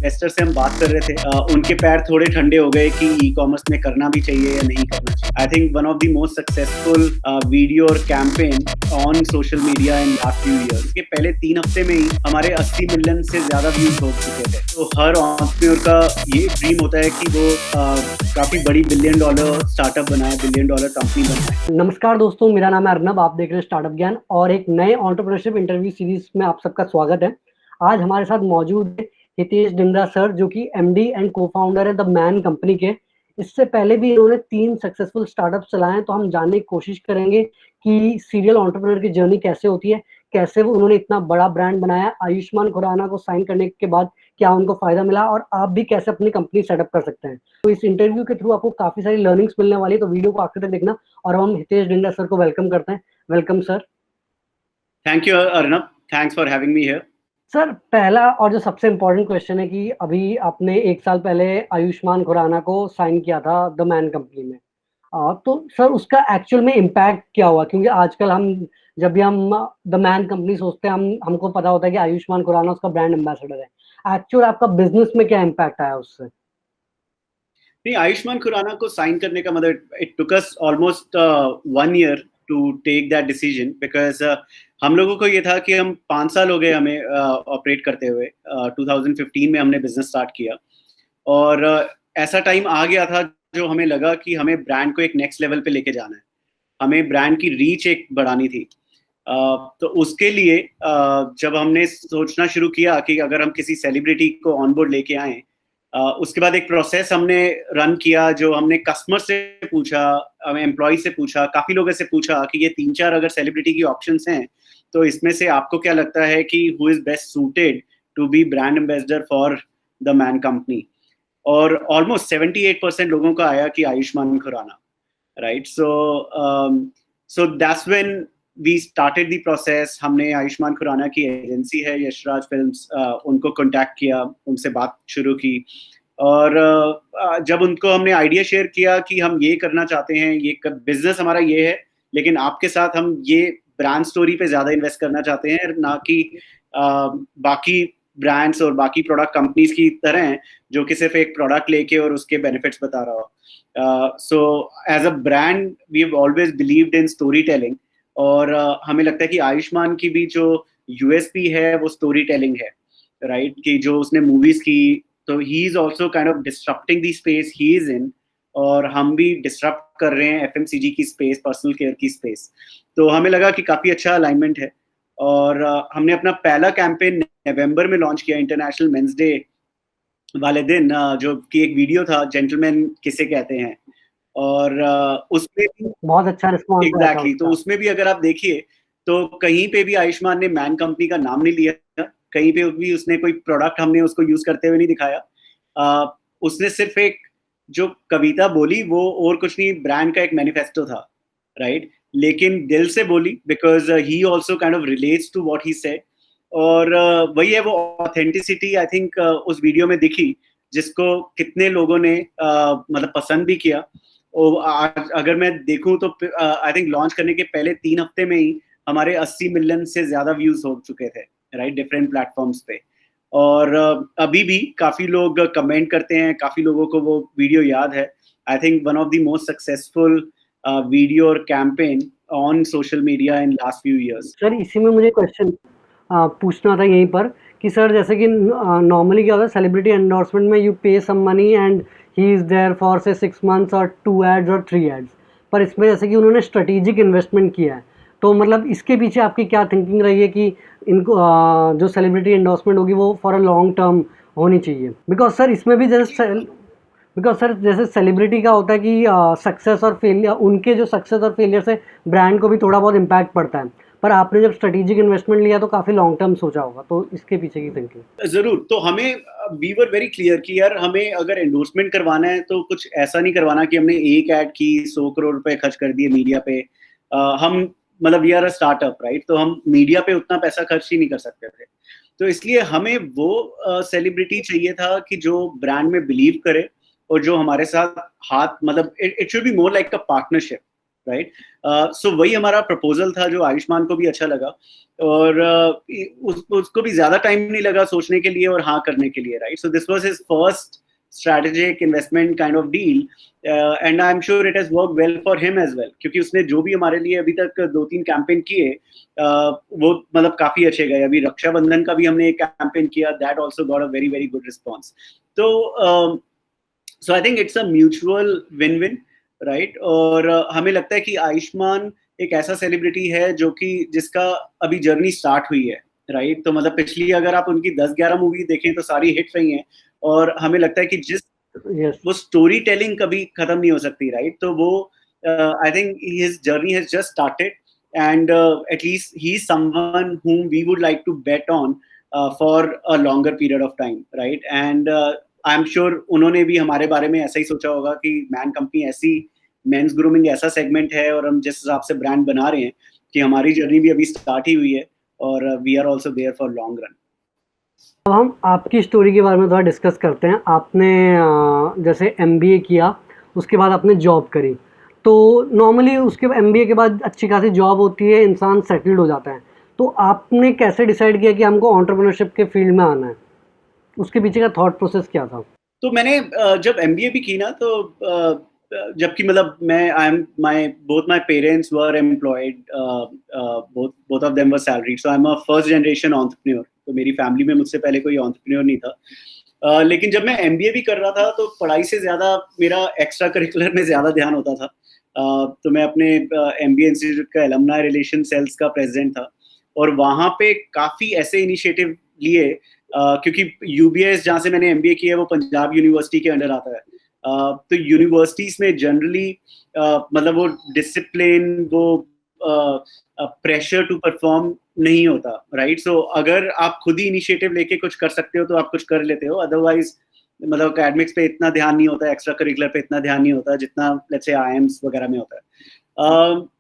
Investor से हम बात कर रहे थे, उनके पैर थोड़े ठंडे हो गए कि ई कॉमर्स में करना भी चाहिए या नहीं करना चाहिए। I think one of the most successful video और campaign on social media in last few years के पहले 3 हफ्ते में ही हमारे 80 मिलियन से ज्यादा व्यूज हो चुके थे। तो हर एंटरप्रेन्योर का ये ड्रीम होता है कि वो काफी बड़ी $1 बिलियन स्टार्टअप बनाए, $1 बिलियन कंपनी बनाए। नमस्कार दोस्तों, मेरा नाम है अर्नब, आप देख रहे हैं स्टार्टअप ज्ञान और एक नए एंटरप्रेन्योरशिप इंटरव्यू सीरीज में आप सबका स्वागत है। आज हमारे साथ मौजूद है हितेश डिंगरा सर, जो कि एमडी एंड को-फाउंडर है द मैन कंपनी के। इससे पहले भी इन्होंने 3 सक्सेसफुल स्टार्टअप चलाए हैं, तो हम जानने की कोशिश करेंगे कि सीरियल एंटरप्रेन्योर की जर्नी कैसे होती है, कैसे वो उन्होंने इतना बड़ा ब्रांड बनाया, आयुष्मान खुराना को साइन करने के बाद क्या उनको फायदा मिला और आप भी कैसे अपनी कंपनी सेटअप कर सकते हैं। तो इस इंटरव्यू के थ्रू आपको काफी सारी लर्निंग्स मिलने वाली है, तो वीडियो को आखिर तक देखना। और हम हितेश डिंगरा सर को वेलकम करते हैं। Welcome sir. Thank you Arnab, thanks for having me here. Sir, पहला और जो सबसे इम्पोर्टेंट क्वेश्चन है कि अभी आपने 1 साल पहले आयुष्मान खुराना को साइन किया था द मैन कंपनी में। तो सर उसका एक्चुअल में इम्पैक्ट क्या हुआ? क्योंकि आजकल जब भी हम द मैन कंपनी सोचते हैं, हमको पता होता है कि आयुष्मान खुराना उसका ब्रांड एम्बेसडर है। एक्चुअल आपका बिजनेस में क्या इम्पैक्ट आया उससे? नहीं, आयुष्मान खुराना को साइन करने का मतलब it took us almost 1 year to take that decision, because हम लोगों को ये था कि हम 5 साल हो गए हमें ऑपरेट करते हुए। 2015 में हमने बिजनेस स्टार्ट किया और ऐसा टाइम आ गया था जो हमें लगा कि हमें ब्रांड को एक नेक्स्ट लेवल पे लेके जाना है, हमें ब्रांड की रीच एक बढ़ानी थी। तो उसके लिए जब हमने सोचना शुरू किया कि अगर हम किसी सेलिब्रिटी को ऑनबोर्ड लेके आए, उसके बाद एक प्रोसेस हमने रन किया जो हमने कस्टमर से पूछा, एम्प्लॉय से पूछा, काफी लोगों से पूछा कि ये 3-4 अगर सेलिब्रिटी की ऑप्शंस हैं तो इसमें से आपको क्या लगता है कि who is best suited to be brand ambassador for the Man Company. और ऑलमोस्ट 78% लोगों का आया कि Ayushmann Khurrana, right. So that's when we started the process. हमने आयुष्मान खुराना की एजेंसी है यशराज फिल्म्स, उनको कांटेक्ट किया, उनसे बात शुरू की और जब उनको हमने आइडिया शेयर किया कि हम ये करना चाहते हैं, ये बिजनेस हमारा ये है, लेकिन आपके साथ हम ये ब्रांड स्टोरी पे ज्यादा इन्वेस्ट करना चाहते हैं, ना कि बाकी ब्रांड्स और बाकी प्रोडक्ट कंपनीज की तरह हैं जो कि सिर्फ एक प्रोडक्ट लेके और उसके बेनिफिट्स बता रहा हो। So as a brand we have always believed in story telling और हमें लगता है कि आयुष्मान की भी जो यूएसपी है वो स्टोरी टेलिंग है, राइट। कि जो उसने मूवीज की, तो he is also kind of disrupting the space he is in, और हम भी डिस्टरप्ट कर रहे हैं एफएमसीजी की स्पेस, पर्सनल केयर की स्पेस। तो हमें लगा कि काफी अच्छा अलाइनमेंट है और हमने अपना पहला कैंपेन नवंबर में लॉन्च किया, इंटरनेशनल मेंस डे वाले दिन, जो कि एक वीडियो था जेंटलमैन किसे कहते हैं, और उसमें भी बहुत अच्छा रिस्पॉन्स आया था एग्जैक्टली तो उसका। उसमें भी अगर आप देखिए तो कहीं पे भी आयुष्मान ने मैन कंपनी का नाम नहीं लिया, कहीं पे भी उसने कोई प्रोडक्ट हमने उसको यूज करते हुए नहीं दिखाया। उसने सिर्फ एक जो कविता बोली वो और कुछ नहीं, ब्रांड का एक मैनिफेस्टो था, राइट। लेकिन दिल से बोली, because he also kind of relates to what he said. और वही है वो ऑथेंटिसिटी, आई थिंक उस वीडियो में दिखी, जिसको कितने लोगों ने मतलब पसंद भी किया। और अगर मैं देखूं तो आई थिंक लॉन्च करने के पहले 3 हफ्ते में ही हमारे 80 मिलियन से ज्यादा व्यूज हो चुके थे, राइट, डिफरेंट प्लेटफॉर्म्स पे। और अभी भी काफी लोग कमेंट करते हैं, काफी लोगों को वो वीडियो याद है। I think one of the most successful video और campaign on social media in last few years. Sir, इसी में मुझे क्वेश्चन पूछना था यहीं पर कि सर, जैसे कि नॉर्मली क्या होता है, सेलिब्रिटी एंडोर्समेंट में you pay some money and he is there for say 6 months और 2 एड्स और 3 एड्स। पर इसमें जैसे कि उन्होंने स्ट्रेटेजिक इन्वेस्टमेंट किया है, तो मतलब इसके पीछे आपकी क्या थिंकिंग रही है कि इनको जो सेलिब्रिटी एंडोर्समेंट होगी वो फॉर अ लॉन्ग टर्म होनी चाहिए? बिकॉज सर इसमें भी जैसे सेलिब्रिटी का होता है कि सक्सेस और फेलियर, उनके जो सक्सेस और फेलियर से ब्रांड को भी थोड़ा बहुत इम्पैक्ट पड़ता है। पर आपने जब स्ट्रेटेजिक इन्वेस्टमेंट लिया तो काफी लॉन्ग टर्म सोचा होगा, तो इसके पीछे की थिंकिंग? जरूर। तो हमें वी वर वेरी क्लियर कि यार हमें अगर एंडोर्समेंट करवाना है तो कुछ ऐसा नहीं करवाना कि हमने एक ऐड की 100 करोड़ रुपए खर्च कर दिए मीडिया पे। हम मतलब we are a startup, right, तो हम मीडिया पे उतना पैसा खर्च ही नहीं कर सकते थे। तो इसलिए हमें वो सेलिब्रिटी चाहिए था कि जो ब्रांड में बिलीव करे और जो हमारे साथ हाथ, मतलब it should be more like a partnership, right. So वही हमारा प्रपोजल था जो आयुष्मान को भी अच्छा लगा, और उसको भी ज्यादा टाइम नहीं लगा सोचने के लिए और हाँ करने के लिए, right. So this was his first strategic investment kind of deal, and I'm sure it has worked well for him as well, क्योंकि उसने जो भी हमारे लिए अभी तक 2-3 कैंपेन किए, वो मतलब काफी अच्छे गए. अभी रक्षाबंधन का भी हमने एक कैंपेन किया, that also got a very very good response. तो so I think it's a mutual win-win, right. और हमें लगता है कि आयुष्मान एक ऐसा सेलिब्रिटी है जो कि जिसका अभी जर्नी स्टार्ट हुई है, राइट. तो मतलब पिछली अगर आप उनकी 10-11 मूवी देखें तो सारी हिट रही हैं, और हमें लगता है कि जिस Yes. वो स्टोरी टेलिंग कभी खत्म नहीं हो सकती, राइट. तो वो I think his journey has just started, and at least he is someone whom we would like to bet on for a longer period of time, right. And I am sure उन्होंने भी हमारे बारे में ऐसा ही सोचा होगा कि मैन कंपनी ऐसी मेंस ग्रूमिंग ऐसा सेगमेंट है, और हम जिस हिसाब से ब्रांड बना रहे हैं कि हमारी जर्नी भी अभी स्टार्ट ही हुई है, और we are also there for long run. अब हम आपकी स्टोरी के बारे में थोड़ा डिस्कस करते हैं. आपने जैसे एमबीए किया, उसके बाद आपने जॉब करी, तो नॉर्मली उसके एमबीए के बाद अच्छी खासी जॉब होती है, इंसान सेटल्ड हो जाता है. तो आपने कैसे डिसाइड किया कि हमको एंटरप्रेन्योरशिप के फील्ड में आना है? उसके पीछे का थॉट प्रोसेस क्या था? तो मैंने जब एमबीए भी की ना, तो जबकि मतलब मैं I am my both my parents were employed, both of them were salaried, so I am a first generation entrepreneur. तो मेरी फैमिली में मुझसे पहले कोई एंटरप्रेन्योर नहीं था. लेकिन जब मैं एमबीए भी कर रहा था तो पढ़ाई से ज़्यादा मेरा एक्स्ट्रा करिकुलर में ज़्यादा ध्यान होता था. तो मैं अपने एमबीए इंस्टीट्यूट का एलुमनाई रिलेशन सेल्स का प्रेसिडेंट था, और वहाँ पे काफ़ी ऐसे इनिशिएटिव लिए, क्योंकि यूबीएस जहाँ से मैंने एमबीए किया है वो पंजाब यूनिवर्सिटी के अंडर आता है. तो यूनिवर्सिटीज में जनरली मतलब वो डिसिप्लिन, वो प्रेशर टू परफॉर्म नहीं होता, राइट. सो अगर आप खुद ही इनिशिएटिव लेके कुछ कर सकते हो तो आप कुछ कर लेते हो, अदरवाइज मतलब एकेडमिक्स पे इतना ध्यान नहीं होता, एक्स्ट्रा करिकुलर पे इतना ध्यान नहीं होता जितना लेट्स से आईएम्स वगैरह में होता है.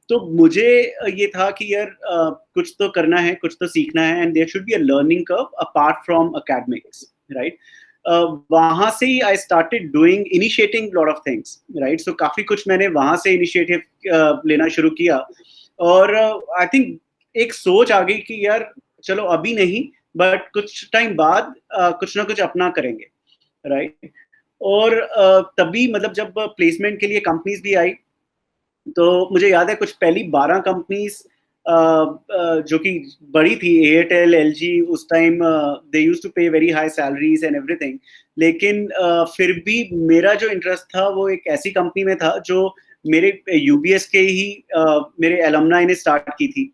तो मुझे ये था कि यार कुछ तो करना है, कुछ तो सीखना है, and there should be a learning curve apart from academics, right. वहां से ही I started doing initiating lot of things, right. So काफी कुछ मैंने वहां से इनिशिएटिव लेना शुरू किया, और आई थिंक एक सोच आ गई कि यार चलो अभी नहीं, बट कुछ टाइम बाद कुछ ना कुछ अपना करेंगे, राइट. और तभी मतलब जब प्लेसमेंट के लिए कंपनीज भी आई, तो मुझे याद है कुछ पहली 12 कंपनीज जो कि बड़ी थी, एयरटेल, एलजी, उस टाइम दे यूज्ड टू पे very high salaries and everything. लेकिन फिर भी मेरा जो इंटरेस्ट था वो एक ऐसी कंपनी में था जो मेरे यूबीएस के ही मेरे एलुमनाई ने स्टार्ट की थी,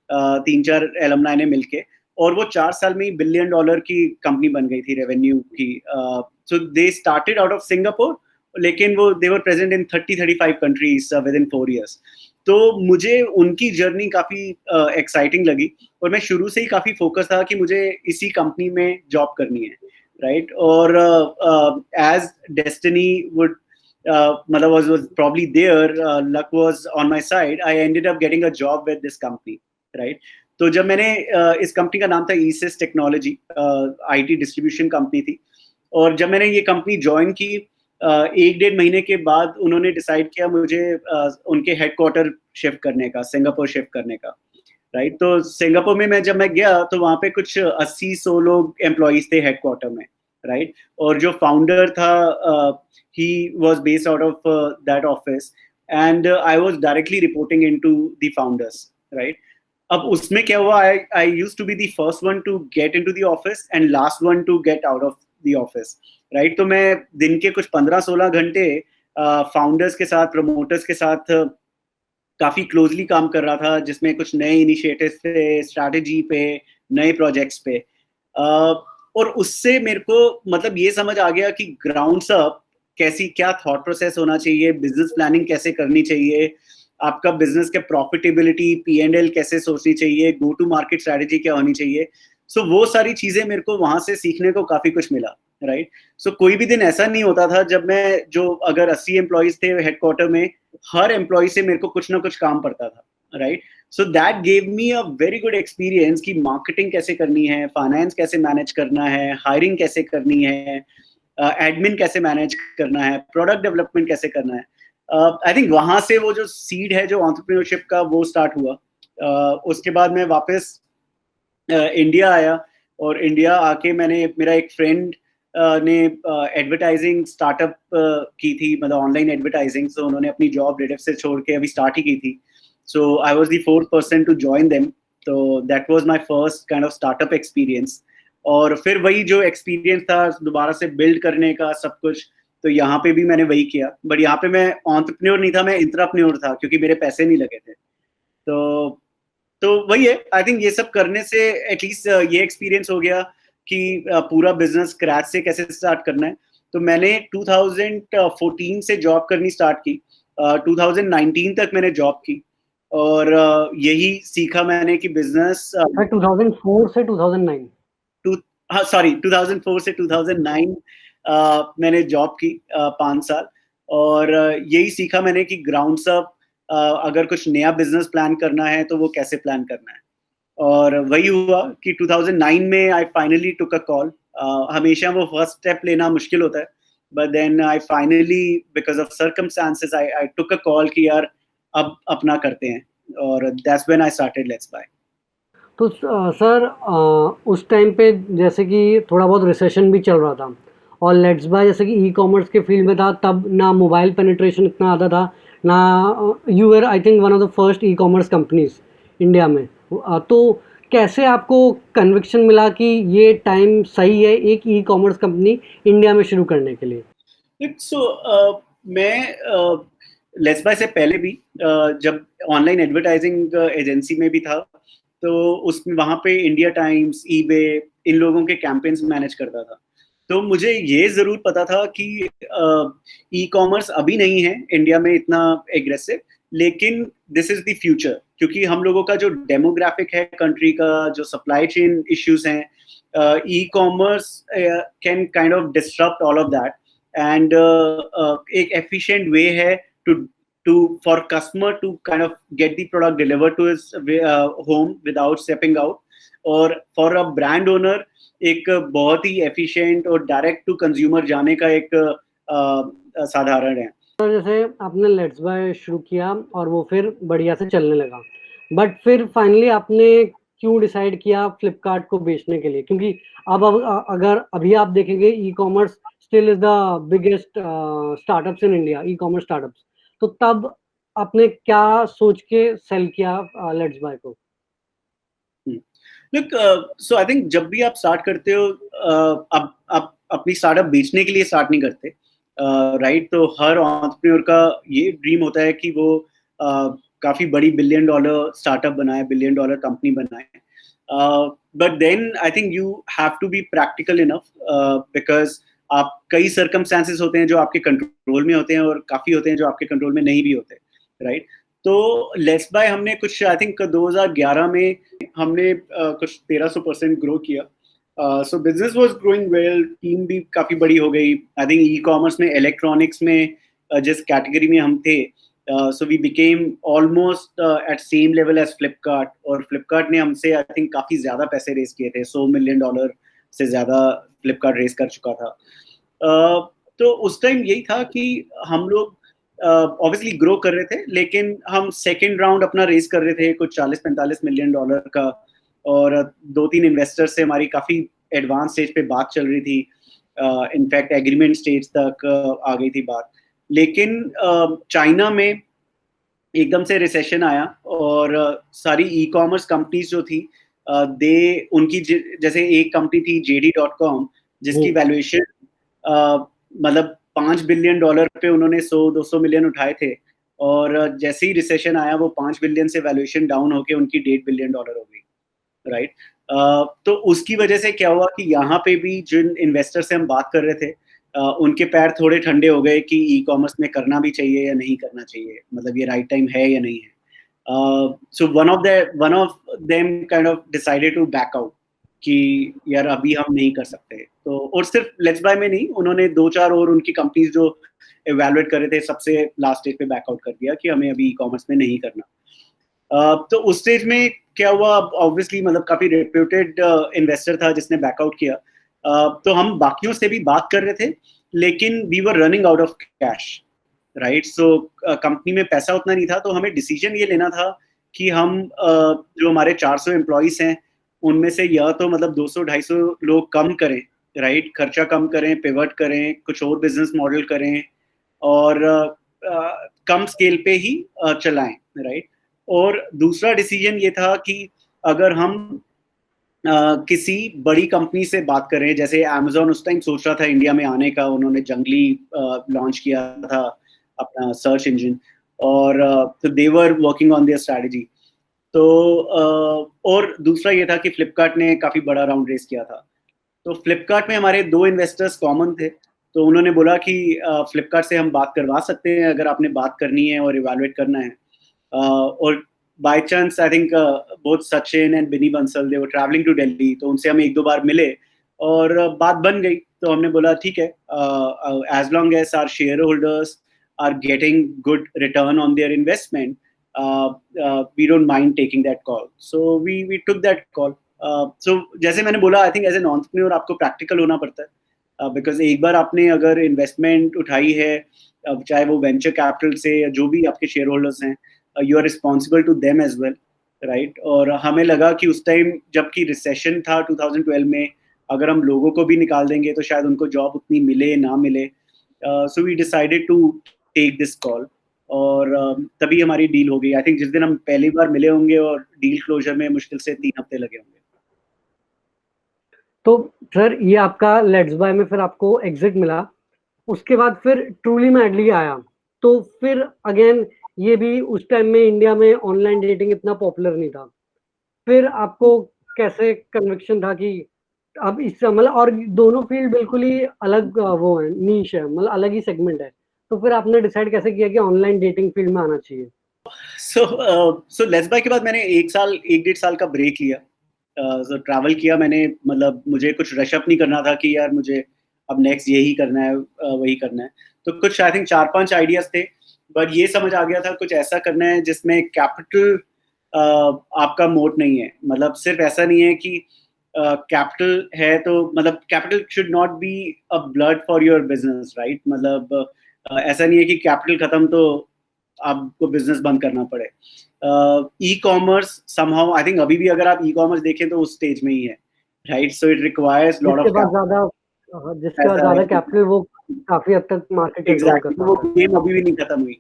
3-4 एलुमनाई ने मिलके, और वो 4 साल में ही $1 बिलियन की कंपनी बन गई थी रेवेन्यू की. So they started out of Singapore, लेकिन वो they were present in 30-35 countries within 4 years. तो मुझे उनकी जर्नी काफ़ी एक्साइटिंग लगी, और मैं शुरू से ही काफ़ी फोकस था कि मुझे इसी कंपनी में जॉब करनी है, राइट. और एज डेस्टिनी वुड मतलब was probably there, luck was on my side, I ended up getting a job with this company, right. तो जब मैंने इस कंपनी का नाम था ईसिस टेक्नोलॉजी, आईटी डिस्ट्रीब्यूशन कंपनी थी, और जब मैंने ये कंपनी ज्वाइन की 1-1.5 महीने के बाद उन्होंने डिसाइड किया मुझे उनके हेडक्वार्टर शिफ्ट करने का, सिंगापुर शिफ्ट करने का, राइट. तो सिंगापुर में जब मैं गया तो वहाँ पे कुछ 80-100 लोग एम्प्लॉइज थे हेडक्वार्टर में, राइट. और जो फाउंडर था he was based out of that office, and I was directly reporting into the founders, right. अब उसमें क्या हुआ, I used to be the first one to get into the office and last one to get out of the office, right. तो मैं दिन के कुछ 15-16 घंटे फाउंडर्स के साथ, प्रमोटर्स के साथ काफी क्लोजली काम कर रहा था, जिसमें कुछ नए इनिशिएटिव्स पे, स्ट्रैटेजी पे, नए प्रोजेक्ट्स पे, और उससे मेरे को मतलब ये समझ आ गया कि ग्राउंड्स अप कैसी, क्या थॉट प्रोसेस होना चाहिए, बिजनेस प्लानिंग कैसे करनी चाहिए, आपका बिजनेस के प्रॉफिटेबिलिटी, P&L कैसे सोचनी चाहिए, गो टू मार्केट स्ट्रैटेजी क्या होनी चाहिए. सो वो सारी चीजें मेरे को वहां से सीखने को काफी कुछ मिला, राइट. सो कोई भी दिन ऐसा नहीं होता था जब मैं, जो अगर 80 एम्प्लॉइज थे हेडक्वार्टर में, हर एम्प्लॉय से मेरे को कुछ ना कुछ काम पड़ता था, right. So that gave me a very good experience कि मार्केटिंग कैसे करनी है, फाइनेंस कैसे मैनेज करना है, हायरिंग कैसे करनी है, एडमिन कैसे मैनेज करना है, प्रोडक्ट डेवलपमेंट कैसे करना है. आई थिंक वहां से वो जो सीड है जो एंटरप्रेन्योरशिप का वो स्टार्ट हुआ। उसके बाद मैं वापस इंडिया आया, और इंडिया आके मैंने, मेरा एक फ्रेंड ने एडवर्टाइजिंग स्टार्टअप की थी, मतलब ऑनलाइन एडवर्टाइजिंग। सो उन्होंने अपनी जॉब रेडिफ से छोड़ के अभी स्टार्ट ही की थी। So I was the fourth person to join them. तो that was my first kind of startup experience. और फिर वही जो एक्सपीरियंस था दोबारा से बिल्ड करने का सब कुछ, तो यहाँ पे भी मैंने वही किया। बट यहाँ पे मैं एंटरप्रेन्योर नहीं था, मैं इंट्राप्रेन्योर था, क्योंकि मेरे पैसे नहीं लगे थे। तो वही है, आई थिंक ये सब करने से एटलीस्ट ये एक्सपीरियंस हो गया कि पूरा बिजनेस स्क्रैच से कैसे स्टार्ट करना है। तो मैंने 2014 से जॉब करनी स्टार्ट की। 2019 तक मैंने जॉब की, और यही सीखा मैंने कि बिजनेस 2004 से 2009। हाँ सॉरी, 2004 से 2009 मैंने जॉब की 5 साल। और यही सीखा मैंने कि ग्राउंड अप अगर कुछ नया बिजनेस प्लान करना है तो वो कैसे प्लान करना है। और वही हुआ कि 2009 में I finally took a call. हमेशा वो फर्स्ट स्टेप लेना मुश्किल होता है, but then I finally because of circumstances I took a call कि यार अब अपना करते हैं, और that's when I started LetsBuy. तो सर उस टाइम पे जैसे कि थोड़ा बहुत रिसेशन भी चल रहा था, और लेट्स बाय जैसे कि ई कॉमर्स के फील्ड में था, तब ना मोबाइल पेनिट्रेशन इतना ज़्यादा था, ना you were I think one of the first e commerce companies India में। तो कैसे आपको कन्विक्शन मिला कि ये टाइम सही है एक ई कॉमर्स कंपनी इंडिया में शुरू करने के लिए? मैं लेट्स बाय से पहले भी जब ऑनलाइन एडवर्टाइजिंग एजेंसी में भी था, तो उसमें वहाँ पे इंडिया टाइम्स, ईबे, इन लोगों के कैंपेन्स मैनेज करता था। तो मुझे ये ज़रूर पता था कि ई कॉमर्स अभी नहीं है इंडिया में इतना एग्रेसिव, लेकिन दिस इज़ द फ्यूचर, क्योंकि हम लोगों का जो डेमोग्राफिक है कंट्री का, जो सप्लाई चेन इश्यूज हैं, e commerce can kind of disrupt all of that. And एक एफिशिएंट वे है to for customer to kind of get the product delivered to his home without stepping out, और for a brand owner एक बहुत ही efficient और direct to consumer जाने का एक साधारण है। सर जैसे आपने लेट्स बाय शुरू किया और वो फिर बढ़िया से चलने लगा, बट फिर फाइनली आपने क्यों डिसाइड किया फ्लिपकार्ट को बेचने के लिए? क्योंकि अब अगर अभी आप देखेंगे e commerce still is the biggest startups in India, e commerce startups. तो तब आपने क्या सोच के सेल किया लेट्स बाय को? लुक, सो आई थिंक जब भी आप स्टार्ट करते हो, अब आप अपनी स्टार्टअप बेचने के लिए स्टार्ट नहीं करते, राइट? तो हर एंटरप्रेन्योर का ये ड्रीम होता है कि वो काफी बड़ी बिलियन डॉलर स्टार्टअप बनाए, बिलियन डॉलर कंपनी बनाए। But then I think you have to be practical enough, because आप कई सर्कमस्टांसेस होते हैं जो आपके कंट्रोल में होते हैं, और काफी होते हैं जो आपके कंट्रोल में नहीं भी होते, राइट? तो लेट्स बाय हमने कुछ आई थिंक 2011 में हमने कुछ 1300% ग्रो किया। So business was growing well, team भी काफी बड़ी हो गई। आई थिंक ई कॉमर्स में, इलेक्ट्रॉनिक्स में जिस कैटेगरी में हम थे, so we became almost at same level as Flipkart, और फ्लिपकार्ट ने हमसे आई थिंक काफी ज्यादा पैसे रेज किए थे, $100 मिलियन से ज्यादा फ्लिपकार्ट रेज कर चुका था। तो उस टाइम यही था कि हम लोग ऑब्वियसली ग्रो कर रहे थे, लेकिन हम सेकेंड राउंड अपना रेस कर रहे थे कुछ $40-45 मिलियन का, और 2-3 इन्वेस्टर से हमारी काफी एडवांस स्टेज पे बात चल रही थी। इनफैक्ट एग्रीमेंट स्टेज तक आ गई थी बात। लेकिन चाइना में एकदम से रिसेशन आया, और सारी ई कॉमर्स कंपनीज जो थी, दे उनकी जैसे एक कंपनी थी JD.com, जिसकी वैल्यूएशन मतलब $5 बिलियन पे उन्होंने 100-200 मिलियन उठाए थे, और जैसे ही रिसेशन आया वो 5 बिलियन से वैल्यूएशन डाउन होके उनकी $1.5 बिलियन हो गई, राइट? तो उसकी वजह से क्या हुआ कि यहाँ पे भी जिन इन्वेस्टर से हम बात कर रहे थे, उनके पैर थोड़े ठंडे हो गए कि ई कॉमर्स में करना भी चाहिए या नहीं करना चाहिए, मतलब ये राइट टाइम है या नहीं है। So one of them kind of decided to back out कि यार अभी हम नहीं कर सकते। तो और सिर्फ लेट्स बाय में नहीं, उन्होंने 2-4 और उनकी कंपनीज जो इवैल्यूएट कर रहे थे, सबसे लास्ट स्टेज पे बैकआउट कर दिया कि हमें अभी ई कॉमर्स में नहीं करना। तो उस स्टेज में क्या हुआ, ऑब्वियसली मतलब काफी रेप्यूटेड इन्वेस्टर था जिसने बैकआउट किया। तो हम बाकियों से भी बात कर रहे थे, लेकिन we were running out of cash, right. So company में पैसा उतना नहीं था, तो हमें डिसीजन ये लेना था कि हम जो हमारे 400 एम्प्लॉइज हैं उनमें से या तो मतलब 200-250 लोग कम करें, राइट, खर्चा कम करें, पिवट करें, कुछ और बिजनेस मॉडल करें और कम स्केल पे ही चलाएं, राइट. और दूसरा डिसीजन ये था कि अगर हम किसी बड़ी कंपनी से बात करें, जैसे अमेजोन उस टाइम सोच रहा था इंडिया में आने का, उन्होंने जंगली लॉन्च किया था अपना सर्च इंजन, और तो they were working on their strategy. तो और दूसरा ये था कि फ्लिपकार्ट ने काफ़ी बड़ा राउंड रेस किया था. तो फ्लिपकार्ट में हमारे 2 इन्वेस्टर्स कॉमन थे, तो उन्होंने बोला कि फ्लिपकार्ट से हम बात करवा सकते हैं अगर आपने बात करनी है और इवैल्यूएट करना है. और by chance I think both Sachin and Binny Bansal they were travelling to Delhi, तो उनसे हम 1-2 बार मिले और बात बन गई. तो हमने बोला ठीक है, as long as our share holders are getting good return on their investment, we don't mind taking that call. So we took that call. So जैसे मैंने बोला, I think as an entrepreneur आपको प्रैक्टिकल होना पड़ता है, because एक बार आपने अगर इन्वेस्टमेंट उठाई है, चाहे वो वेंचर कैपिटल से या जो भी आपके शेयर होल्डर्स हैं, you are responsible to them as well, right. और हमें लगा कि उस टाइम जबकि रिसेशन था 2012 में, अगर हम लोगों को भी निकाल देंगे तो शायद उनको जॉब उतनी मिले ना मिले. So we decided to take this call और तभी हमारी डील हो गई. आई थिंक जिस दिन हम पहली बार मिले होंगे और डील क्लोजर में मुश्किल से 3 हफ्ते लगे होंगे. तो सर ये आपका लेट्स बाय में फिर आपको एग्जिट मिला, उसके बाद फिर ट्रूली मैडली आया, तो फिर अगेन ये भी उस टाइम में इंडिया में ऑनलाइन डेटिंग इतना पॉपुलर नहीं था. फिर आपको कैसे कन्विक्शन था कि अब इससे मतलब, और दोनों फील्ड बिल्कुल ही अलग वो है, नीश है, मतलब अलग ही सेगमेंट है, तो फिर आपने डिसाइड कैसे किया कि ऑनलाइन डेटिंग फील्ड में आना चाहिए? सो लेट्स बाय के बाद मैंने 1-1.5 साल का ब्रेक लिया. सो ट्रैवल किया मैंने, मतलब मुझे कुछ रश अप नहीं करना था कि यार मुझे अब नेक्स्ट यही करना है, वही करना है. तो कुछ आई थिंक 4-5 आइडियाज थे, बट ये समझ आ गया था कुछ ऐसा करना है जिसमें कैपिटल आपका मोट नहीं है. मतलब सिर्फ ऐसा नहीं है कि कैपिटल है तो मतलब capital should not be a blood for your business, right. मतलब ऐसा नहीं है कि कैपिटल खत्म तो आपको बिजनेस बंद करना पड़े. E commerce somehow I think अभी भी अगर आप ई कॉमर्स देखें तो उस स्टेज में ही है, right. So it requires lot जिसके ऑफ पास ज्यादा जिसके पास ज्यादा कैपिटल वो काफी हद तक मार्केट कंट्रोल कर एग्जैक्टली, वो पाता है. गेम अभी भी नहीं खत्म हुई.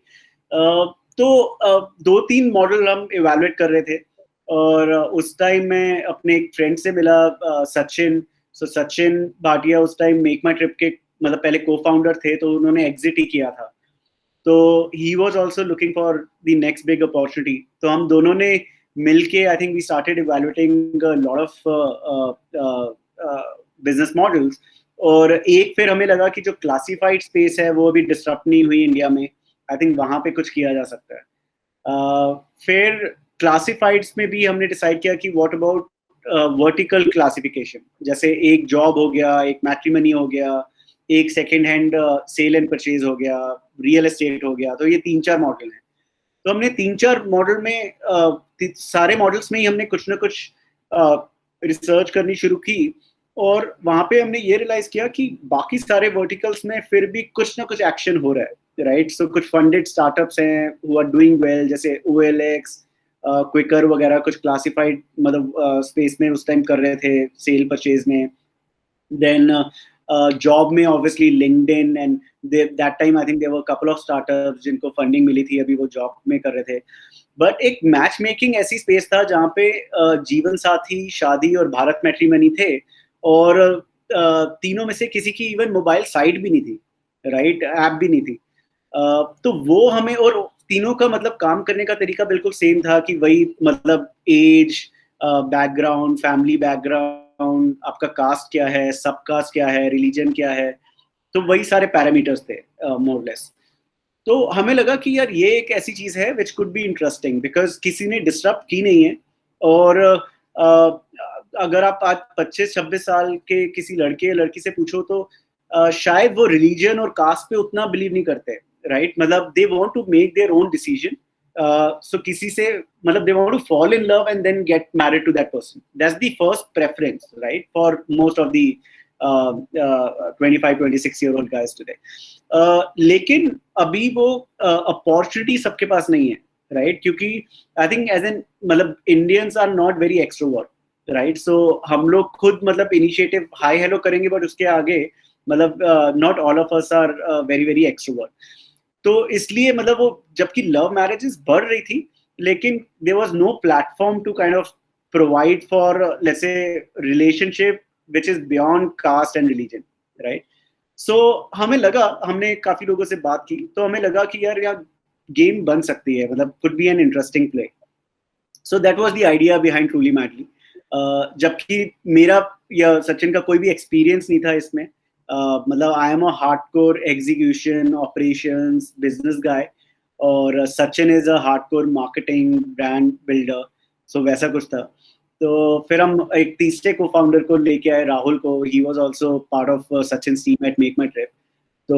तो 2-3 मॉडल हम इवैल्यूएट कर रहे थे और उस टाइम मैं अपने एक फ्रेंड से मिला, सचिन. सो सचिन भाटिया उस टाइम मेक माई ट्रिप के मतलब पहले को फाउंडर थे, तो उन्होंने एग्जिट ही किया था. तो he was also looking for the next big opportunity. तो हम दोनों ने मिलके I think we started evaluating lot of business models. और एक फिर हमें लगा कि जो क्लासिफाइड स्पेस है वो अभी डिस्टर्ब नहीं हुई इंडिया में, आई थिंक वहां पे कुछ किया जा सकता है. फिर क्लासिफाइड्स में भी हमने डिसाइड किया कि व्हाट अबाउट वर्टिकल क्लासिफिकेशन, जैसे एक जॉब हो गया, एक मैट्रिमनी हो गया, एक second hand sale and purchase हो गया, रियल एस्टेट हो गया. तो ये 3-4 मॉडल हैं. तो हमने 3-4 मॉडल में सारे मॉडल्स में ही हमने कुछ ना कुछ रिसर्च करनी शुरू की और वहां पे हमने ये रियलाइज किया कि बाकी सारे वर्टिकल्स में फिर भी कुछ ना कुछ एक्शन हो रहा है, राइट. सो कुछ फंडेड स्टार्टअप्स हैं हु आर डूइंग वेल, जैसे OLX, क्विकर वगैरह कुछ क्लासिफाइड मतलब स्पेस में उस टाइम कर रहे थे, सेल परचेज में. Then जॉब में obviously LinkedIn and that time I think there were couple of startups जिनको फंडिंग मिली थी, अभी वो जॉब में कर रहे थे. बट एक मैच मेकिंग ऐसी स्पेस था जहाँ पे जीवन साथी, शादी और भारत मैट्रिमनी थे और तीनों में से किसी की इवन मोबाइल साइट भी नहीं थी, राइट, ऐप भी नहीं थी. तो वो हमें, और तीनों का मतलब काम करने का तरीका बिल्कुल सेम था कि वही मतलब एज, बैकग्राउंड, फैमिली बैकग्राउंड, आपका कास्ट क्या है, सब कास्ट क्या है, रिलीजन क्या है, तो वही सारे पैरामीटर्स थे मोरलेस. तो हमें लगा कि यार ये एक ऐसी चीज है विच कुड बी इंटरेस्टिंग बिकॉज किसी ने डिस्टर्ब की नहीं है. और अगर आप आज 25-26 साल के किसी लड़के या लड़की से पूछो तो शायद वो रिलीजन और कास्ट पे उतना बिलीव नहीं करते, राइट. मतलब they want to make their own decision. So किसी से मतलब they want to fall in love and then get married to that person. That's the first preference, right, for most of the 25-26 year old guys today. लेकिन अभी वो opportunity सबके पास नहीं है, right? क्योंकि आई थिंक एज एन मतलब Indians are not very extrovert, right? So हम लोग खुद मतलब इनिशिएटिव हाई हेलो करेंगे, बट उसके आगे मतलब not all of us are very very extrovert. तो इसलिए मतलब वो जबकि लव मैरिजेस बढ़ रही थी, लेकिन there was no platform to kind of provide for let's say relationship which is beyond caste and religion, right? So हमें लगा, हमने काफी लोगों से बात की, तो हमें लगा कि यार गेम बन सकती है, मतलब could be an interesting play. So that was the idea behind truly madly. जबकि मेरा या सचिन का कोई भी एक्सपीरियंस नहीं था इसमें. मतलब I am a hardcore execution operations business guy, और Sachin is a hardcore marketing brand builder. So वैसा कुछ था. तो फिर हम एक तीसरे को फाउंडर को लेके आए, राहुल को. He was also part of Sachin team at MakeMyTrip. तो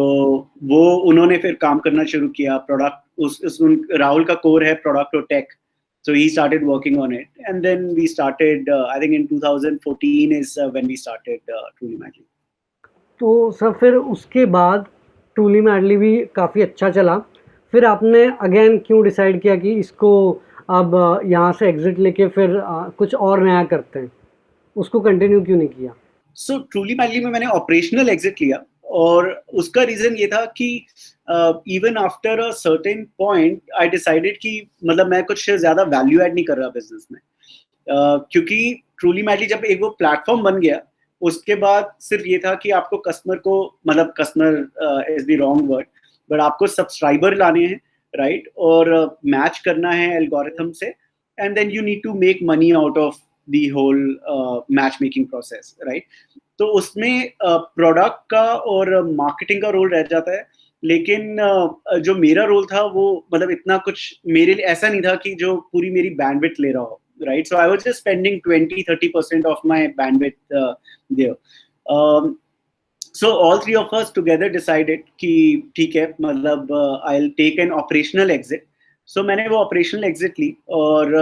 वो उन्होंने फिर काम करना शुरू किया. प्रोडक्ट राहुल का कोर है प्रोडक्ट और take. So he started working on it, and then we started. I think in 2014 is when we started Truly Madly. तो सर फिर उसके बाद ट्रूली मैडली भी काफ़ी अच्छा चला. फिर आपने अगेन क्यों डिसाइड किया कि इसको अब यहाँ से एग्जिट लेके फिर कुछ और नया करते हैं, उसको कंटिन्यू क्यों नहीं किया? So Truly Madly में मैंने ऑपरेशनल एग्जिट लिया, और उसका रीजन ये था कि even after a certain point I decided कि मतलब मैं कुछ ज्यादा वैल्यू ऐड नहीं कर रहा बिजनेस में. क्योंकि ट्रूली मैडली जब एक वो प्लेटफॉर्म बन गया, उसके बाद सिर्फ ये था कि आपको कस्टमर को, मतलब customer is the wrong word, but आपको सब्सक्राइबर लाने हैं, राइट? और मैच करना है एल्गोरिथम से, and then you need to make money out of the whole match making process, right? तो उसमें प्रोडक्ट का और मार्केटिंग का रोल रह जाता है. लेकिन जो मेरा रोल था वो मतलब इतना कुछ मेरे लिए ऐसा नहीं था कि जो पूरी मेरी बैंडविड्थ ले रहा हो, right? So I was just spending 20-30% of my bandwidth there. So all three of us together decided कि ठीक है, मतलब I will take an operational exit. So मैंने वो ऑपरेशनल एग्जिट ली, और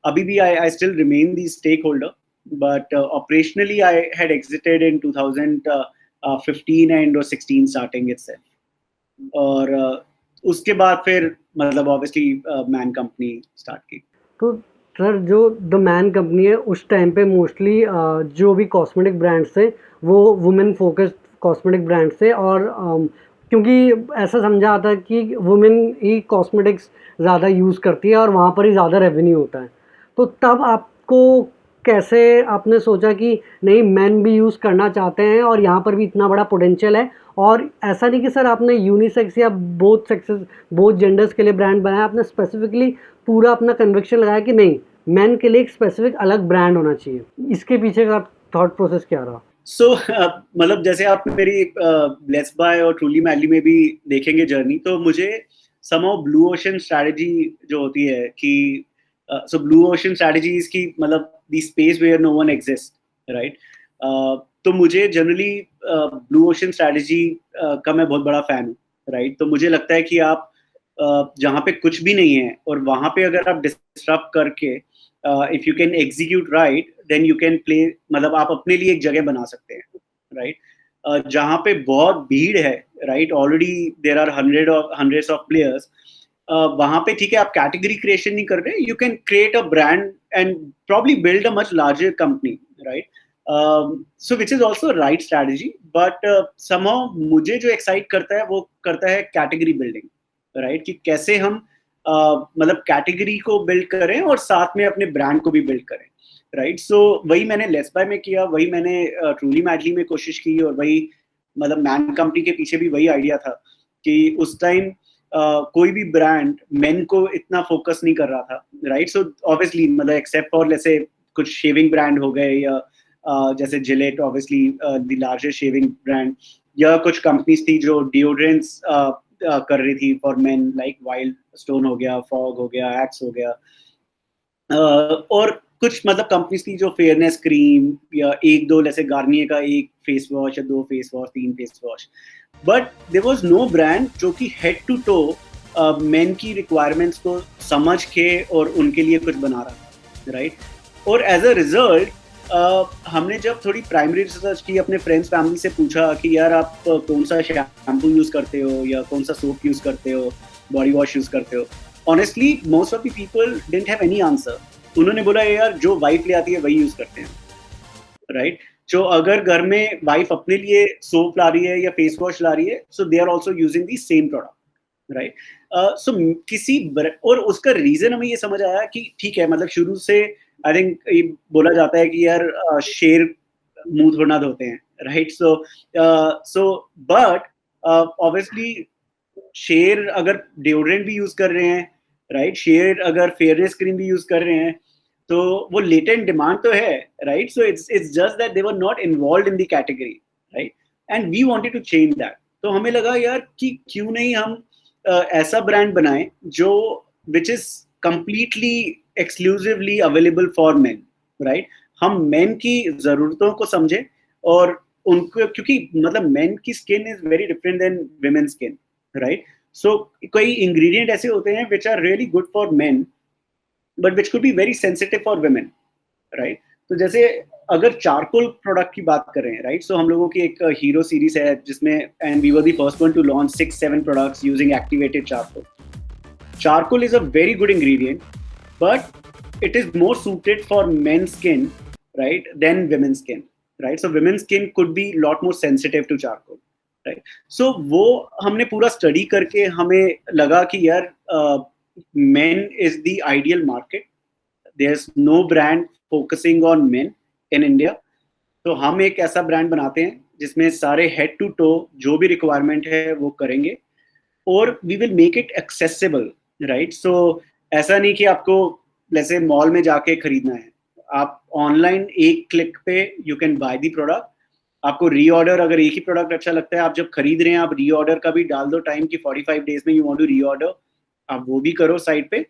अभी भी I still remain the stakeholder. But operationally I had exited in 2015 and or 16 starting itself. और उसके बाद फिर मतलब obviously मैन कंपनी स्टार्ट की. तो सर जो द मैन कंपनी है उस टाइम पे मोस्टली जो भी कॉस्मेटिक ब्रांड्स थे वो वुमेन फोकस्ड कॉस्मेटिक ब्रांड्स थे, और क्योंकि ऐसा समझा आता है कि वुमेन ही कॉस्मेटिक्स ज़्यादा यूज़ करती है और वहाँ पर ही ज़्यादा रेवेन्यू होता है. तो तब आपको कैसे आपने सोचा कि नहीं, मैन भी यूज़ करना चाहते हैं और यहाँ पर भी इतना बड़ा पोटेंशियल है? और ऐसा नहीं कि सर आपने यूनिसेक्स या बोथ जेंडर्स के लिए ब्रांड बनाया, आपने स्पेसिफिकली पूरा अपना कन्विक्शन लगाया कि नहीं, मैन के लिए एक स्पेसिफिक अलग ब्रांड होना चाहिए. इसके पीछे का थॉट प्रोसेस क्या रहा? सो मतलब जैसे आप मेरी लेट्स बाय और ट्रूली मैडली में भी देखेंगे जर्नी, तो मुझे समहाउ ब्लू ओशन स्ट्रैटेजी जो होती है कि so blue ocean strategies की मतलब the space where no one exists, right? तो मुझे जनरली ब्लू ओशन स्ट्रैटेजी का मैं बहुत बड़ा फैन हूँ, राइट? तो मुझे लगता है कि आप जहाँ पे कुछ भी नहीं है और वहाँ पे अगर आप डिस्टर्ब करके if you can execute right, then you can play, मतलब आप अपने लिए एक जगह बना सकते हैं, राइट? जहाँ पे बहुत भीड़ है, right, already there are hundreds of players, वहाँ पे ठीक है आप कैटेगरी क्रिएशन नहीं कर रहे, you can create a brand and probably build a much larger company, right? So which is also right strategy, but somehow मुझे जो एक्साइट करता है वो करता है कैटेगरी बिल्डिंग, राइट? कि कैसे हम मतलब कैटेगरी को बिल्ड करें और साथ में अपने ब्रांड को भी बिल्ड करें, राइट? सो वही मैंने लेट्स बाय में किया, वही मैंने ट्रूली मैडली में कोशिश की, और वही मतलब मैन कंपनी के पीछे भी वही आइडिया था कि उस टाइम कोई भी ब्रांड मेन को इतना फोकस नहीं कर रहा था, राइट? सो ऑब्वियसली मतलब एक्सेप्ट फॉर जैसे कुछ शेविंग ब्रांड हो गए, या जैसे Gillette obviously the largest shaving brand, या कुछ कंपनीज थी जो डिओड्रेंट्स कर रही थी for main, like wild stone हो गया, फॉग हो गया, एक्स हो गया, और कुछ मतलब कंपनीज थी जो फेयरनेस क्रीम, या एक दो जैसे गार्नियर का एक फेस वॉश या दो face wash, 3 face wash. But there was no brand जो कि हेड टू टो मेन की रिक्वायरमेंट्स को समझ के और उनके लिए कुछ बना रहा था, राइट? और एज अ रिजल्ट हमने जब थोड़ी प्राइमरी रिसर्च की, अपने फ्रेंड्स फैमिली से पूछा कि यार आप कौन सा शैम्पू यूज़ करते हो या कौन सा सोप यूज़ करते हो, बॉडी वॉश यूज़ करते हो, honestly most of the people didn't have any answer. उन्होंने बोला यार जो वाइफ ले आती है वही यूज़ करते हैं, राइट? जो अगर घर में वाइफ अपने लिए सोप ला रही है या फेस वॉश ला रही है, so they are also using the same product, right? So और उसका रीजन हमें ये समझ आया कि ठीक है, मतलब शुरू से आई थिंक ये बोला जाता है कि यार शेर मुंह थोड़ा ना धोते हैं, राइट? सो बट ऑब्वियसली शेर अगर डिओड्रेंट भी यूज कर रहे हैं, राइट, शेर अगर फेयरनेस क्रीम भी यूज कर रहे हैं, तो वो लेटेंट डिमांड तो है, right? So it's just that they were not involved in the category, right? And we wanted to change that. तो हमें लगा यार कि क्यों नहीं हम ऐसा ब्रांड बनाएं जो which is completely exclusively available for main, right? हम मेन की जरूरतों को समझें और उनको, क्योंकि मतलब मेन की skin is very different than women skin, right? So कई इंग्रेडिएंट ऐसे होते हैं which are really good for men but which could be very sensitive for women, right? तो जैसे अगर चारकोल प्रोडक्ट की बात करें, राइट, सो हम लोगों की एक हीरो सीरीज है जिसमें, and we were the first one to launch 6-7 products using activated charcoal. Charcoal is a very good ingredient, but it is more suited for men's skin, right, than women's skin, right? So women's skin could be a lot more sensitive to charcoal, right? So वो हमने पूरा study करके हमें लगा कि यार men is the ideal market. There's no brand focusing on men in India. तो हम एक ऐसा ब्रांड बनाते हैं जिसमें सारे हेड टू टो जो भी रिक्वायरमेंट है वो करेंगे और we will make it accessible, right? So ऐसा नहीं कि आपको जैसे मॉल में जाके खरीदना है, आप ऑनलाइन एक क्लिक पे you can by the product. आपको रीऑर्डर, अगर एक ही प्रोडक्ट अच्छा लगता है, आप जब खरीद रहे हैं आप रीऑर्डर का भी डाल दो टाइम कि 45 डेज में यू वांट टू रीऑर्डर, आप वो भी करो साइट पे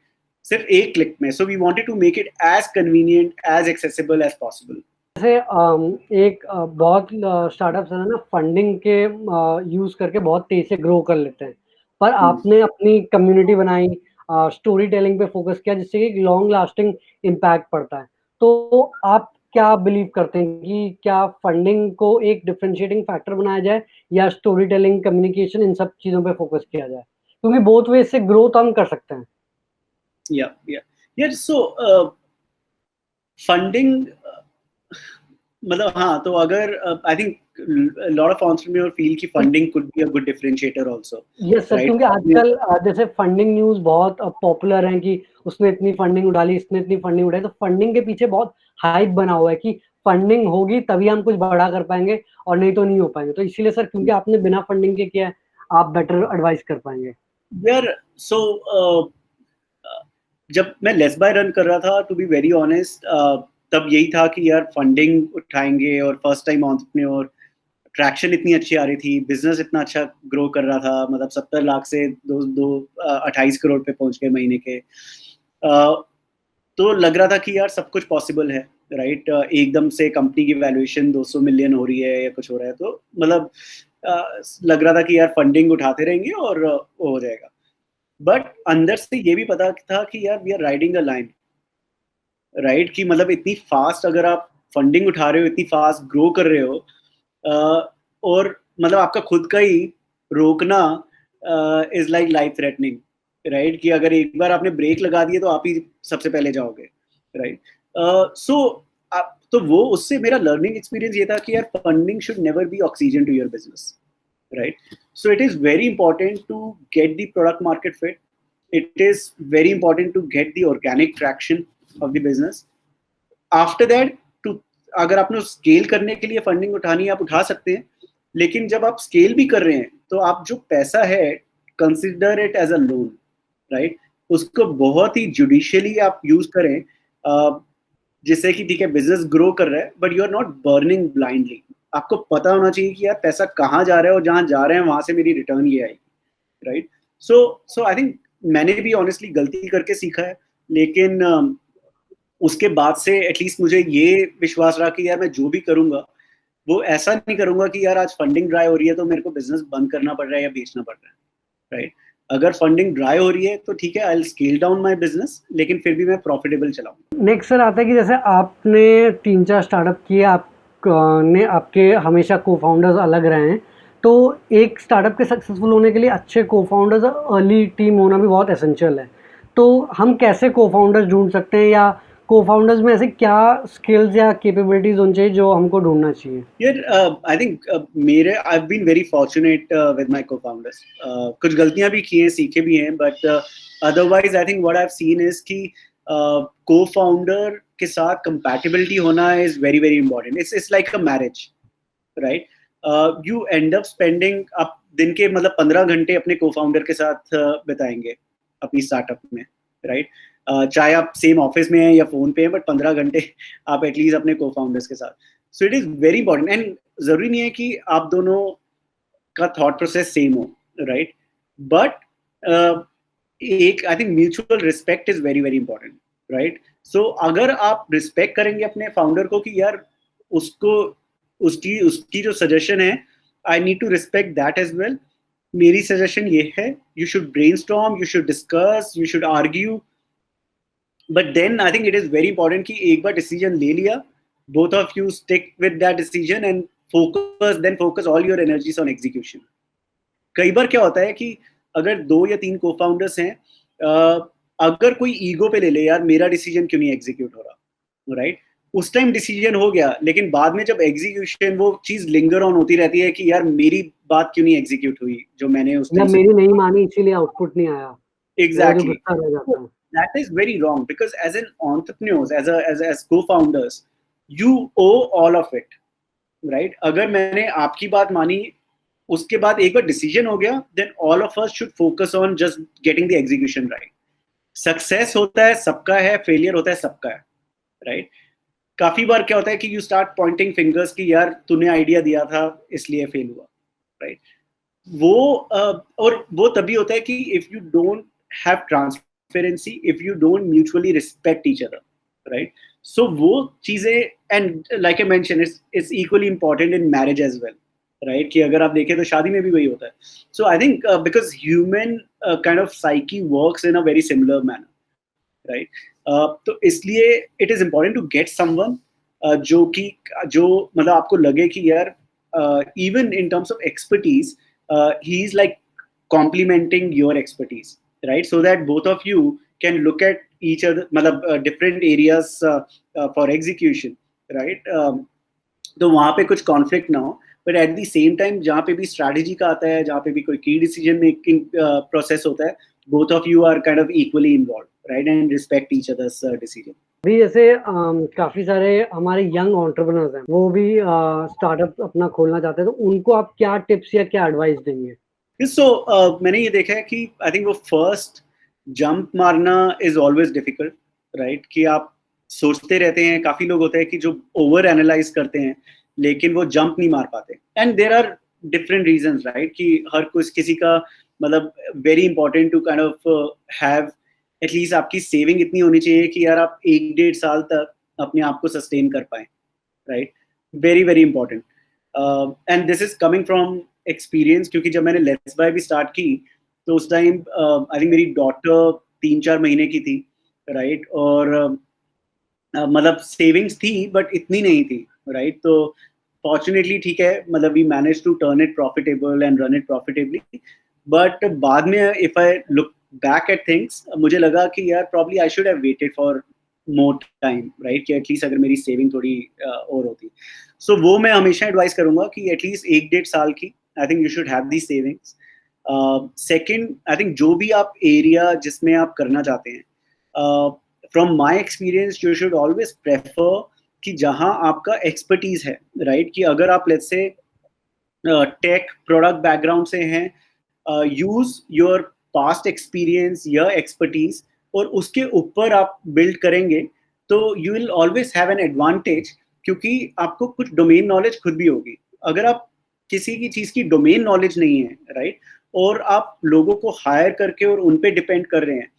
सिर्फ एक क्लिक में. So we wanted to make it as convenient, as accessible as possible. जैसे एक बहुत स्टार्टअप्स है ना, फंडिंग के यूज करके बहुत तेज से ग्रो कर लेते हैं, पर आपने अपनी कम्युनिटी बनाई, स्टोरी टेलिंग पे फोकस किया जिससे कि लॉन्ग लास्टिंग इम्पैक्ट पड़ता है. तो आप क्या बिलीव करते हैं कि क्या फंडिंग को एक डिफरेंशिएटिंग फैक्टर बनाया जाए या स्टोरी टेलिंग, कम्युनिकेशन, इन सब चीजों पे फोकस किया जाए, क्योंकि बोथ वे से ग्रोथ हम कर सकते हैं. या सो फंडिंग, मतलब हाँ, तो अगर I think lot of entrepreneur feel कि funding could be a good differentiator also. Yes sir, क्योंकि आजकल जैसे फंडिंग न्यूज बहुत पॉपुलर है कि उसने इतनी फंडिंग उड़ा ली, इसने इतनी फंडिंग उड़ाई, तो फंडिंग के पीछे बहुत हाइप बना हुआ है कि फंडिंग होगी तभी हम कुछ बड़ा कर पाएंगे और नहीं तो नहीं हो पाएंगे. तो इसीलिए सर, क्योंकि आपने बिना फंडिंग के किया है, आप बेटर एडवाइस कर पाएंगे. यार सो जब मैं लेस बाय रन कर रहा था, टू बी वेरी ऑनेस्ट, तब यही था कि यार फंडिंग उठाएंगे और फर्स्ट टाइम एंटरप्रेन्योर, ट्रैक्शन इतनी अच्छी आ रही थी, बिजनेस इतना अच्छा ग्रो कर रहा था, मतलब 70 लाख से 28 करोड़ पे पहुंच गए महीने के. तो लग रहा था कि यार सब कुछ पॉसिबल है, राइट? एकदम से कंपनी की वैल्यूएशन 200 मिलियन हो रही है या कुछ हो रहा है, तो मतलब लग रहा था कि यार फंडिंग उठाते रहेंगे और वो हो जाएगा. बट अंदर से ये भी पता था कि यार we are riding a line, right? कि मतलब इतनी फास्ट अगर आप फंडिंग उठा रहे हो, इतनी फास्ट ग्रो कर रहे हो, और मतलब आपका खुद का ही रोकना is like life threatening, right? कि अगर एक बार आपने ब्रेक लगा दिए तो आप ही सबसे पहले जाओगे, राइट? सो तो वो उससे मेरा लर्निंग एक्सपीरियंस ये था कि यार funding should never be oxygen to your business, right? So it is very important to get the product market fit. It is very important to get the organic traction of the business. After that, to अगर आपने scale करने के लिए funding उठानी है, आप उठा सकते हैं, लेकिन जब आप स्केल भी कर रहे हैं तो आप जो पैसा है, consider it as a loan, right? उसको बहुत ही जुडिशियली आप यूज करें, जिससे कि ठीक है बिजनेस ग्रो कर रहा है but you are not burning blindly. आपको पता होना चाहिए कि यार पैसा कहाँ जा रहा है और जहाँ जा रहे हैं वहां से मेरी रिटर्न ये आएगी, राइट? सो आई थिंक मैंने भी ऑनेस्टली गलती करके सीखा है, लेकिन उसके बाद से एटलीस्ट मुझे ये विश्वास रहा कि यार मैं जो भी करूंगा वो ऐसा नहीं करूंगा कि यार आज फंडिंग ड्राई हो रही है तो मेरे को बिजनेस बंद करना पड़ रहा है या बेचना पड़ रहा है, राइट? अगर फंडिंग ड्राई हो रही है तो ठीक है, I will scale down my business, लेकिन फिर भी मैं प्रॉफिटेबल चलाऊंगा। नेक्स्ट सर आता है कि जैसे आपने 3-4 स्टार्टअप किए, आप ने आपके हमेशा को फाउंडर्स अलग रहे हैं, तो एक स्टार्टअप के सक्सेसफुल होने के लिए अच्छे को फाउंडर्स और अर्ली टीम होना भी बहुत एसेंशियल है। तो हम कैसे को फाउंडर्स ढूंढ सकते हैं, या को फाउंडर्स में ऐसे क्या स्किल्स या कैपेबिलिटीज होनी चाहिए जो हमको ढूंढना चाहिए? यार आई थिंक मेरे I have been very fortunate with my co-founders. कुछ गलतियां भी की हैं, सीखे भी हैं, but otherwise I think what I have seen is कि को-फाउंडर के साथ कंपैटिबिलिटी होना is very very important. It's like a marriage, right? You end up spending, आप दिन के मतलब 15 घंटे अपने को-फाउंडर के साथ बिताएंगे अपनी स्टार्टअप में, राइट? चाहे आप सेम ऑफिस में हैं या फोन पे हैं, बट 15 घंटे आप एटलीस्ट अपने को-फाउंडर्स के साथ। So it is very important, and जरूरी नहीं है कि आप दोनों का थॉट प्रोसेस सेम हो, राइट? बट एक I think mutual respect is very very important, right? So अगर आप रिस्पेक्ट करेंगे अपने फाउंडर को कि यार उसको उसकी उसकी जो सजेशन है, I need to respect that as well. मेरी सजेशन ये है, you should brainstorm, you should discuss, you should argue, but then I think it is very important कि एक बार डिसीजन ले लिया, both of you stick with that decision and focus all your energies on execution. कई बार क्या होता है कि अगर 2 या 3 को-फाउंडर्स हैं, अगर कोई ईगो पे ले ले, यार मेरा डिसीजन क्यों नहीं एग्जीक्यूट हो रहा, राइट? उस टाइम डिसीजन हो गया, लेकिन बाद में जब एग्जीक्यूशन वो चीज लिंगर ऑन होती रहती है कि यार मेरी बात क्यों नहीं एग्जीक्यूट हुई जो मैंने उस या टाइम से। मेरी नहीं मानी इसीलिए आउटपुट नहीं आया, वो जो एग्जैक्टली, गुस्सा रह जाता है। that is very wrong, because as an entrepreneurs, as co-founders, you owe all of it, right? अगर मैंने आपकी बात मानी, उसके बाद एक बार डिसीजन हो गया, then all of us should focus on just getting the execution right. Success होता है सबका है, फेलियर होता है सबका है, राइट? काफी बार क्या होता है कि यू स्टार्ट पॉइंटिंग फिंगर्स कि यार तूने आइडिया दिया था इसलिए फेल हुआ, राइट? और वो तभी होता है कि if you don't have transparency, if you don't mutually respect each other, right? So वो चीजें, and like I mention, it's equally important in marriage as well, right? कि अगर आप देखें तो शादी में भी वही होता है। So I think because human kind of psyche works in a very similar manner, right? So इसलिए it is important to get someone जो मतलब आपको लगे कि यार even in terms of expertise he is like complementing your expertise, right? So that both of you can look at each other, मतलब different areas for execution, right? तो वहाँ पे कुछ conflict ना हो, but at the same time जहाँ पे भी strategy का आता है, जहाँ पे भी कोई key decision making process होता है, both of you are kind of equally involved, right? And respect each other's decision. अभी जैसे काफ़ी सारे हमारे यंग एंटरप्रेन्योर्स हैं, वो भी स्टार्टअप अपना खोलना चाहते हैं, तो उनको आप क्या टिप्स या क्या एडवाइस देंगे? So मैंने ये देखा है कि आई थिंक वो फर्स्ट जंप मारना इज ऑलवेज डिफिकल्ट, राइट? कि आप सोचते रहते हैं, काफी लोग होते हैं कि जो ओवर एनालाइज करते हैं लेकिन वो जंप नहीं मार पाते, and there are different reasons, right? कि हर कुछ किसी का मतलब very important to kind of have at least आपकी सेविंग इतनी होनी चाहिए कि यार आप 1-1.5 साल तक अपने आप को सस्टेन कर पाए, right? Very very important, and this is coming from experience, क्योंकि जब मैंने लेट्स बाय भी स्टार्ट की तो उस टाइम आई थिंक मेरी डॉटर 3-4 महीने की थी, राइट? और मतलब सेविंग्स थी बट इतनी नहीं थी, राइट? तो फॉर्चुनेटली ठीक है, मतलब we manage to turn it profitable and run it profitably, but बाद में if I look back at things, मुझे लगा कि यार probably I should have waited for more time, right? कि एटलीस्ट अगर मेरी सेविंग थोड़ी और होती। सो वो मैं हमेशा एडवाइस करूंगा कि एटलीस्ट 1-1.5 साल की आई think you should have the savings. Second, I think जो भी आप एरिया जिसमें आप करना चाहते हैं, from my experience you should always prefer कि जहाँ आपका एक्सपर्टीज है, राइट? कि अगर आप let's say tech product background से हैं, यूज योर पास्ट एक्सपीरियंस या एक्सपर्टीज और उसके ऊपर आप बिल्ड करेंगे तो you will always have an advantage, क्योंकि आपको कुछ डोमेन नॉलेज खुद भी होगी। अगर आप किसी की चीज की डोमेन नॉलेज नहीं है, राइट, और आप लोगों को हायर करके और उन पे डिपेंड कर रहे हैं,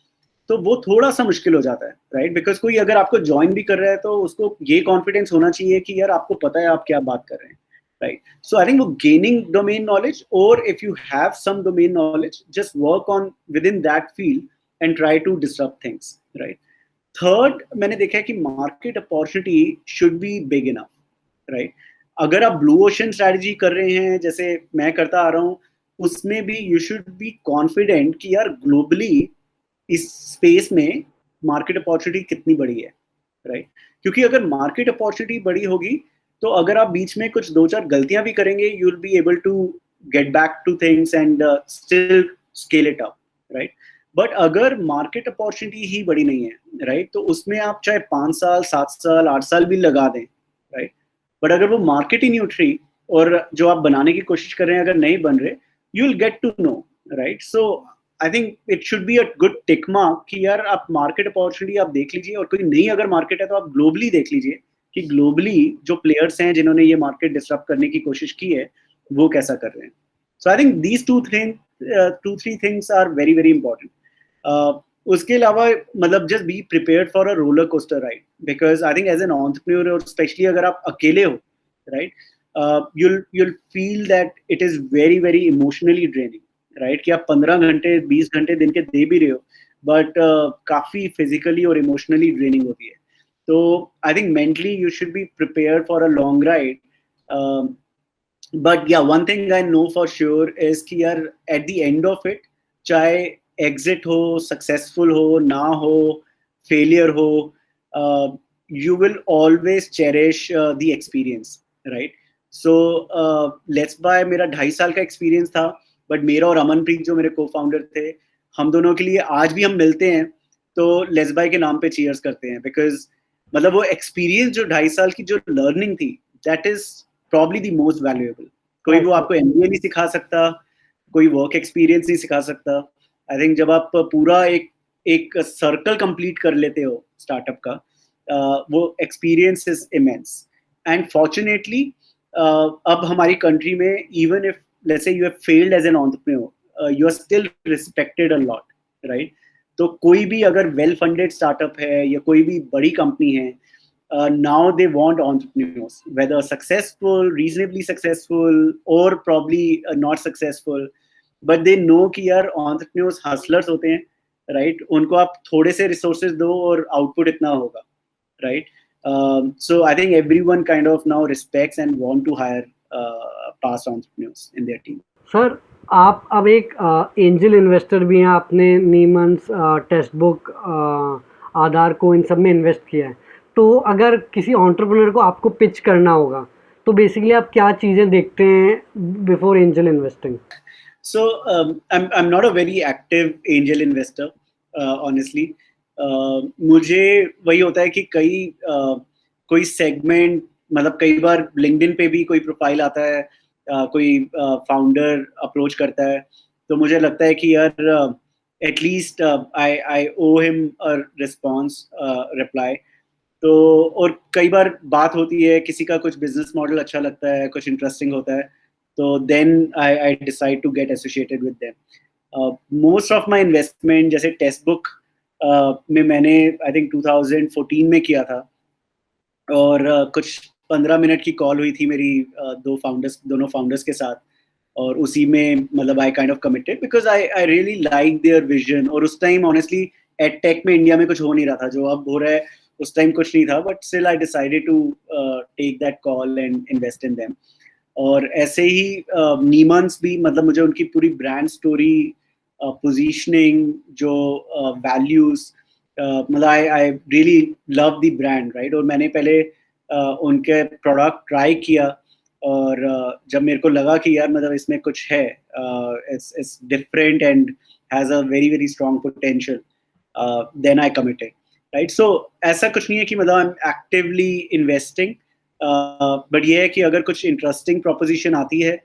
तो वो थोड़ा सा मुश्किल हो जाता है, राइट? बिकॉज कोई अगर आपको ज्वाइन भी कर रहा है तो उसको ये कॉन्फिडेंस होना चाहिए कि यार आपको पता है आप क्या बात कर रहे हैं, right? So I think gaining domain knowledge, or if you have some domain knowledge, just work on within that field and try to disrupt things, right? Third, मैंने देखा है कि market opportunity should be big enough, right? अगर आप blue ocean strategy कर रहे हैं जैसे मैं करता आ रहा हूँ, उसमें भी यू शुड बी कॉन्फिडेंट कि यार ग्लोबली इस स्पेस में मार्केट अपॉर्चुनिटी कितनी बड़ी है, राइट? क्योंकि अगर मार्केट अपॉर्चुनिटी बड़ी होगी तो अगर आप बीच में कुछ दो चार गलतियां भी करेंगे, you will be able to get back to things and still scale it up, right? But अगर मार्केट अपॉर्चुनिटी ही बड़ी नहीं है, राइट, तो उसमें आप चाहे 5 साल 7 साल 8 साल भी लगा दें, राइट, बट अगर वो मार्केट ही नहीं उठ रही और जो आप बनाने की कोशिश कर रहे हैं अगर नहीं बन रहे, you will get to know, right? So I think it should be a good tick mark कि यार आप मार्केट अपॉर्चुनिटी आप देख लीजिए, और कोई नई अगर मार्केट है तो आप ग्लोबली देख लीजिए कि ग्लोबली जो प्लेयर्स हैं जिन्होंने ये मार्केट डिसरप्ट करने की कोशिश की है वो कैसा कर रहे हैं. So I think these two three things are very very important. उसके अलावा मतलब just be prepared for a roller coaster ride, because I think as an entrepreneur और स्पेशली अगर आप अकेले हो, right, you'll feel that it is very very emotionally draining, right? कि आप 15 घंटे 20 घंटे दिन के दे भी रहे हो, बट काफी फिजिकली और इमोशनली ड्रेनिंग होती है. तो I think mentally you should be prepared for a long ride. But yeah one thing I know for sure is कि यार at the end of it, चाहे एग्जिट हो, सक्सेसफुल हो ना हो, फेलियर हो, you will always cherish the experience, right? So let's buy मेरा 2.5 साल का एक्सपीरियंस था, बट मेरा और अमनप्रीत जो मेरे को फाउंडर थे, हम दोनों के लिए आज भी हम मिलते हैं तो लेट्स बाय के नाम पे चीयर्स करते हैं, बिकॉज मतलब वो एक्सपीरियंस जो 2.5 साल की जो लर्निंग थी, that is probably the most valuable. कोई वो आपको एमबीए नहीं सिखा सकता, कोई वर्क एक्सपीरियंस नहीं सिखा सकता. आई थिंक जब आप पूरा एक सर्कल कंप्लीट कर लेते हो स्टार्टअप का, वो experience is immense. And fortunately अब हमारी कंट्री में even if let's say you have failed as an entrepreneur, you are still respected a lot, right? तो कोई भी अगर वेल फंडेड स्टार्टअप है या कोई भी बड़ी कंपनी है, now they want entrepreneurs, whether successful, reasonably successful और probably not successful, but they know कि यार एंटरप्रेन्योर्स हसलर्स होते हैं, राइट? उनको आप थोड़े से रिसोर्सेज दो और आउटपुट इतना होगा, right? So I think everyone kind of now respects and want to hire past entrepreneurs in their team. Sir, आप अब एक एंजल इन्वेस्टर भी हैं, आपने नीमन्स, टेक्स्ट बुक, आधार को इन सब में इन्वेस्ट किया है. तो अगर किसी एंटरप्रेन्योर को आपको पिच करना होगा तो बेसिकली आप क्या चीज़ें देखते हैं before angel investing? So I'm not a very active angel investor, honestly. मुझे वही होता है कि कोई सेगमेंट, मतलब कई बार लिंक्डइन पे भी कोई प्रोफाइल आता है, कोई फाउंडर अप्रोच करता है, तो मुझे लगता है कि यार at least I owe him a response, reply. तो और कई बार बात होती है, किसी का कुछ बिजनेस मॉडल अच्छा लगता है, कुछ इंटरेस्टिंग होता है, तो then I decide to get associated with them. Most of my investment जैसे टेक्स्ट बुक में मैंने आई थिंक 2014 में किया था, और कुछ 15 मिनट की कॉल हुई थी मेरी दोनों फाउंडर्स के साथ, और उसी में मतलब I kind of committed because I really like their vision. और उस टाइम ऑनेस्टली एड टेक में इंडिया में कुछ हो नहीं रहा था, जो अब हो रहा है उस टाइम कुछ नहीं था, but still I decided to take that call and invest in them. और ऐसे ही नीमन्स भी, मतलब मुझे उनकी पूरी ब्रांड स्टोरी, पोजीशनिंग, जो वैल्यूज, मतलब I really love the brand, right? और मैंने पहले उनके प्रोडक्ट ट्राई किया, और जब मेरे को लगा कि यार मतलब इसमें कुछ है, it's different and has a very very strong potential, then I committed, right? So ऐसा कुछ नहीं है कि मतलब I am actively investing, but ये है कि अगर कुछ इंटरेस्टिंग प्रोपोजिशन आती है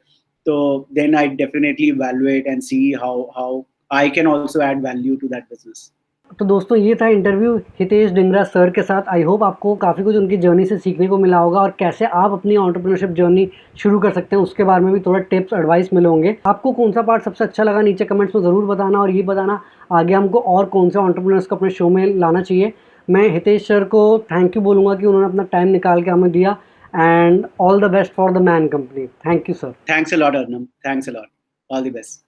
तो then I definitely evaluate and see how I can also add value to that business. तो दोस्तों, ये था इंटरव्यू हितेश डिंगरा सर के साथ. आई होप आपको काफ़ी कुछ उनकी जर्नी से सीखने को मिला होगा, और कैसे आप अपनी एंटरप्रेन्योरशिप जर्नी शुरू कर सकते हैं उसके बारे में भी थोड़ा टिप्स एडवाइस मिले होंगे. आपको कौन सा पार्ट सबसे अच्छा लगा नीचे कमेंट्स में ज़रूर बताना, और ये बताना आगे हमको और कौन से एंटरप्रेन्योर्स को अपने शो में लाना चाहिए. मैं हितेश सर को थैंक यू बोलूँगा कि उन्होंने अपना टाइम निकाल के हमें दिया, and all the best for the Man Company. Thank you, sir. Thanks a lot, Arnab. Thanks a lot. All the best.